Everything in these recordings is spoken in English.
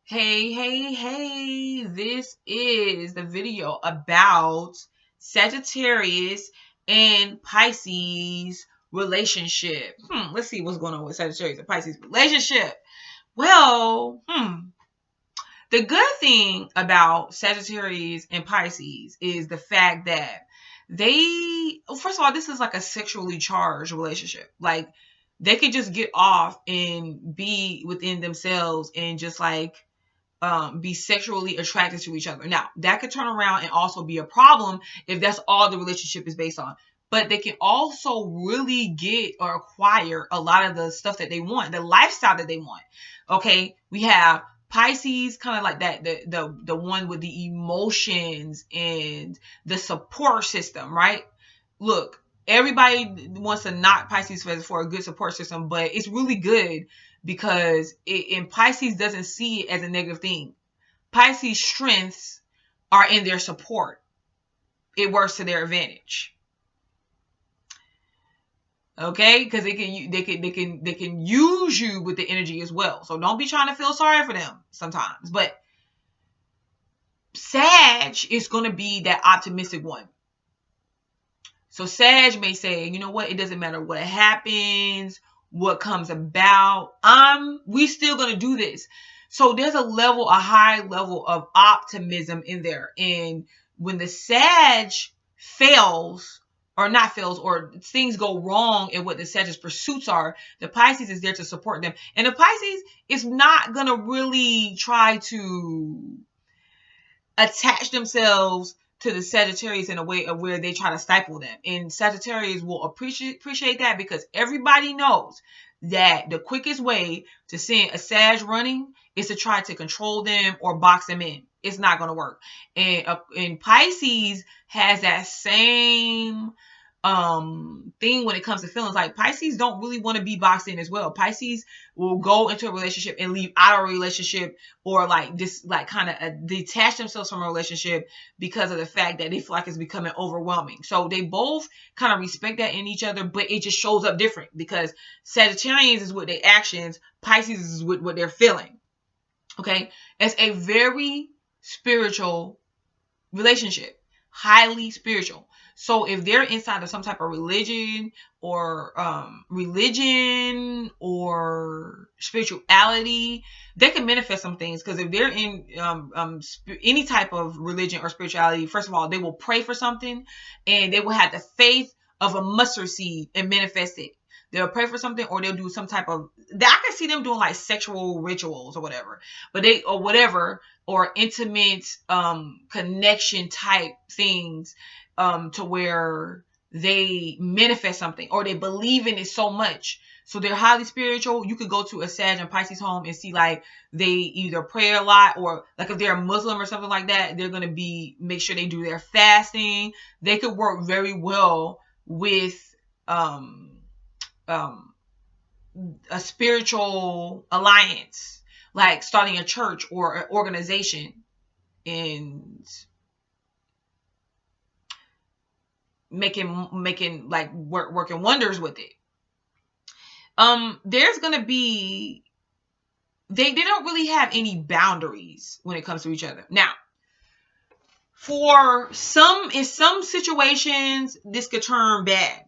Hey, this is the video about Sagittarius and Pisces relationship. Let's see what's going on with Sagittarius and Pisces relationship. Well, the good thing about Sagittarius and Pisces is the fact that first of all, this is like a sexually charged relationship. Like, they could just get off and be within themselves and just like be sexually attracted to each other. Now, that could turn around and also be a problem if that's all the relationship is based on. But they can also really get or acquire a lot of the stuff that they want, the lifestyle that they want. Okay, we have Pisces, kind of like that, the one with the emotions and the support system, right? Look, everybody wants to knock Pisces for a good support system, but it's really good because and Pisces doesn't see it as a negative thing. Pisces' strengths are in their support. It works to their advantage. Okay, because they can use you with the energy as well. So don't be trying to feel sorry for them sometimes. But Sag is going to be that optimistic one. So Sag may say, you know what, it doesn't matter what happens, what comes about, we still gonna do this. So there's a high level of optimism in there. And when the Sag fails, or not fails, or things go wrong in what the Sag's pursuits are, the Pisces is there to support them. And the Pisces is not gonna really try to attach themselves to the Sagittarius in a way of where they try to stifle them. And Sagittarius will appreciate that, because everybody knows that the quickest way to send a running is to try to control them or box them in. It's not going to work. And Pisces has that same thing when it comes to feelings. Like, Pisces don't really want to be boxed in as well. Pisces will go into a relationship and leave out of a relationship, or like this, like kind of detach themselves from a relationship because of the fact that they feel like it's becoming overwhelming. So they both kind of respect that in each other, but it just shows up different, because Sagittarians is with their actions, Pisces is with what they're feeling. Okay, it's a very spiritual relationship, highly spiritual. So if they're inside of some type of religion or spirituality, they can manifest some things. Because if they're in any type of religion or spirituality, first of all, they will pray for something, and they will have the faith of a mustard seed and manifest it. They'll pray for something, or they'll do some type of, I can see them doing like sexual rituals or whatever, or intimate connection type things, to where they manifest something, or they believe in it so much. So they're highly spiritual. You could go to a Sag and Pisces home and see like they either pray a lot, or like if they're a Muslim or something like that, they're going to make sure they do their fasting. They could work very well with a spiritual alliance, like starting a church or an organization, and making like working wonders with it. There's gonna be, they don't really have any boundaries when it comes to each other. Now, in some situations, this could turn bad,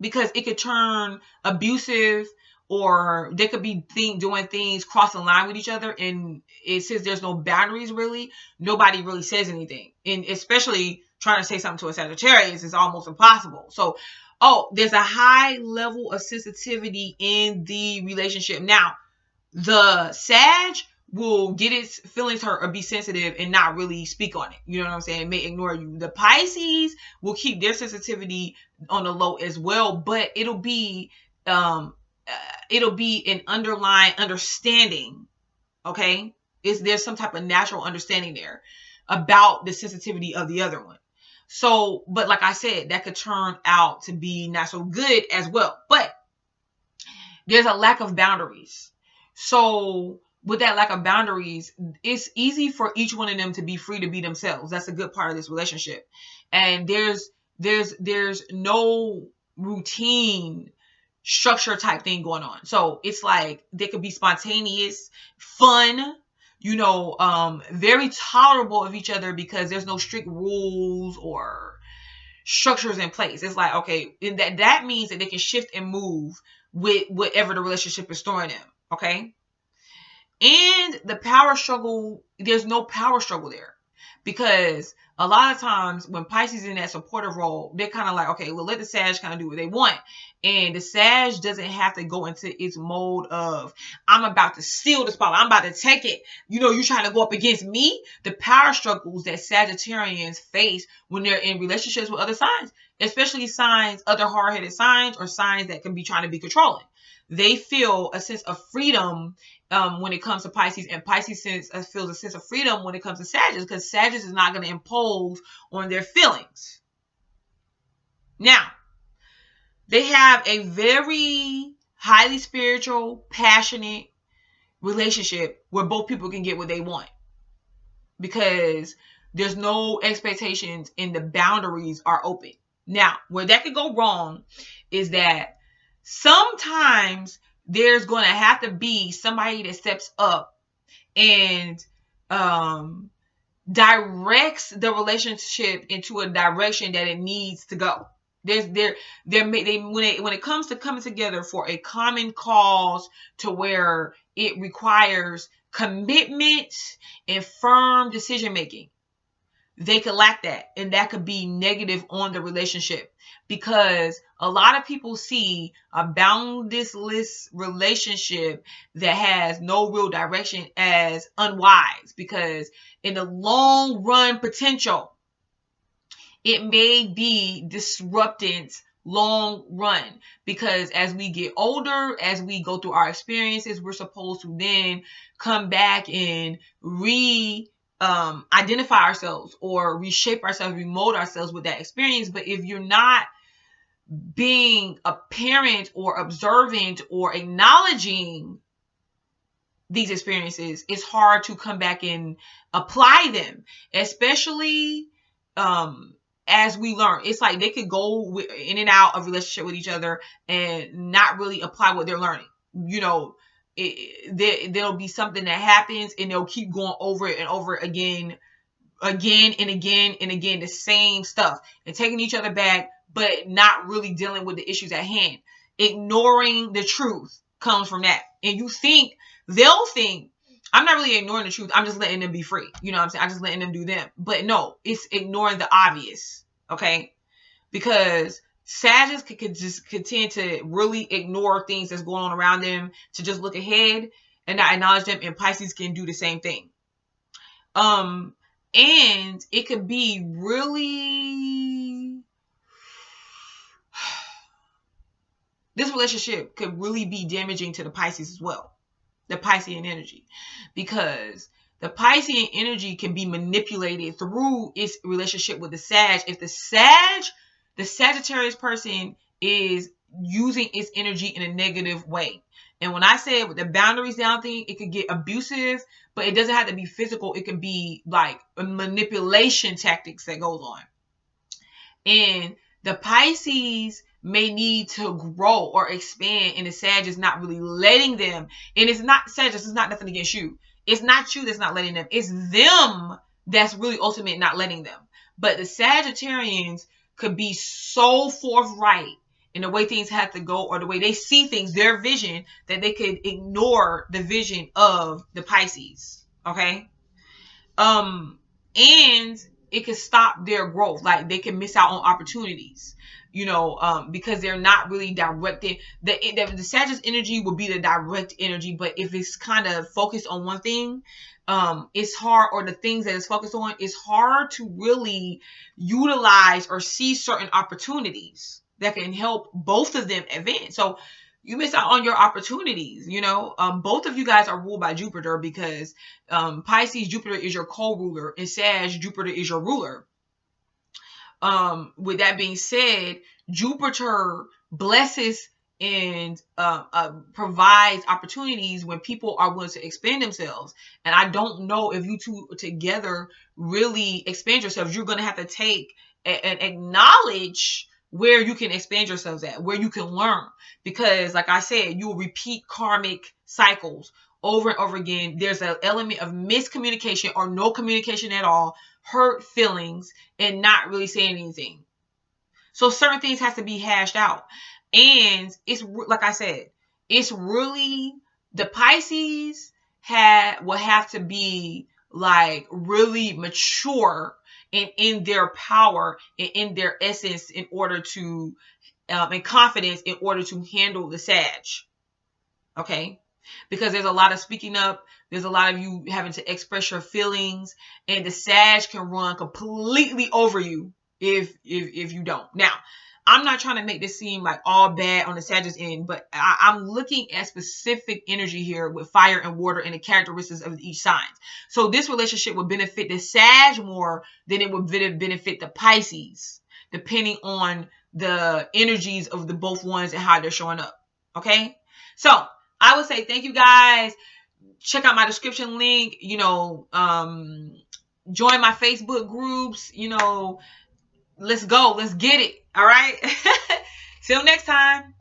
because it could turn abusive, or they could be doing things crossing the line with each other. And it says there's no boundaries really. Nobody really says anything. And especially trying to say something to a Sagittarius is almost impossible. So, there's a high level of sensitivity in the relationship. Now, the Sag will get its feelings hurt or be sensitive and not really speak on it. You know what I'm saying? It may ignore you. The Pisces will keep their sensitivity on the low as well, but it'll be an underlying understanding. Okay, there's some type of natural understanding there about the sensitivity of the other one. So, but like I said, that could turn out to be not so good as well. But there's a lack of boundaries. So with that lack of boundaries, it's easy for each one of them to be free to be themselves. That's a good part of this relationship. And there's no routine structure type thing going on. So it's like they could be spontaneous, fun, very tolerable of each other because there's no strict rules or structures in place. It's like, okay, and that means that they can shift and move with whatever the relationship is throwing them. Okay. And the power struggle, there's no power struggle there. Because a lot of times when Pisces is in that supportive role, they're kind of like, okay, well, let the Sag kind of do what they want. And the Sag doesn't have to go into its mode of, I'm about to steal the spotlight. I'm about to take it. You're trying to go up against me. The power struggles that Sagittarians face when they're in relationships with other signs, especially signs, other hard-headed signs or signs that can be trying to be controlling. They feel a sense of freedom when it comes to Pisces, and Pisces feels a sense of freedom when it comes to Sagittarius, because Sagittarius is not going to impose on their feelings. Now, they have a very highly spiritual, passionate relationship where both people can get what they want, because there's no expectations and the boundaries are open. Now, where that could go wrong is that sometimes there's going to have to be somebody that steps up and directs the relationship into a direction that it needs to go. When it comes to coming together for a common cause to where it requires commitment and firm decision making, they could lack that, and that could be negative on the relationship, because a lot of people see a boundaryless relationship that has no real direction as unwise, because in the long run potential, it may be disrupting long run, because as we get older, as we go through our experiences, we're supposed to then come back and identify ourselves or reshape ourselves, remold ourselves with that experience. But if you're not being a parent or observant or acknowledging these experiences, it's hard to come back and apply them, especially as we learn. It's like they could go in and out of relationship with each other and not really apply what they're learning. There'll be something that happens and they'll keep going over it and over again and again, the same stuff, and taking each other back, but not really dealing with the issues at hand. Ignoring the truth comes from that. And they'll think, I'm not really ignoring the truth, I'm just letting them be free. You know what I'm saying? I'm just letting them do them. But no, it's ignoring the obvious. Okay? Because Sagittarius could just continue to really ignore things that's going on around them, to just look ahead and not acknowledge them, and Pisces can do the same thing. And it could be really, this relationship could really be damaging to the Pisces as well, the Piscean energy, because the Piscean energy can be manipulated through its relationship with the Sag. If the Sagittarius person is using its energy in a negative way. And when I say with the boundaries down thing, it could get abusive, but it doesn't have to be physical. It can be like a manipulation tactics that goes on. And the Pisces may need to grow or expand, and the Sag is not really letting them. And it's not Sagittarius, it's not nothing against you. It's not you that's not letting them. It's them that's really ultimate not letting them. But the Sagittarians could be so forthright in the way things have to go, or the way they see things, their vision, that they could ignore the vision of the Pisces. Okay? And it could stop their growth. Like, they can miss out on opportunities, because they're not really directed. The Sagittarius energy will be the direct energy, but if it's kind of focused on one thing, it's hard, or the things that it's focused on, it's hard to really utilize or see certain opportunities that can help both of them advance. So you miss out on your opportunities. Both of you guys are ruled by Jupiter, because Pisces, Jupiter is your co-ruler, and Sag, Jupiter is your ruler. With that being said, Jupiter blesses and provides opportunities when people are willing to expand themselves. And I don't know if you two together really expand yourselves. You're going to have to take and acknowledge where you can expand yourselves at, where you can learn. Because like I said, you will repeat karmic cycles over and over again, there's an element of miscommunication or no communication at all, hurt feelings, and not really saying anything. So certain things have to be hashed out. And it's like I said, it's really the Pisces will have to be like really mature and in their power and in their essence in order to and confidence in order to handle the Sag. Okay? Because there's a lot of speaking up, there's a lot of you having to express your feelings, and the Sag can run completely over you if you don't. Now, I'm not trying to make this seem like all bad on the Sagittarius end, but I'm looking at specific energy here with fire and water and the characteristics of each sign. So this relationship would benefit the Sag more than it would benefit the Pisces, depending on the energies of the both ones and how they're showing up. Okay? So I would say thank you guys. Check out my description link, join my Facebook groups, let's go. Let's get it. All right. Till next time.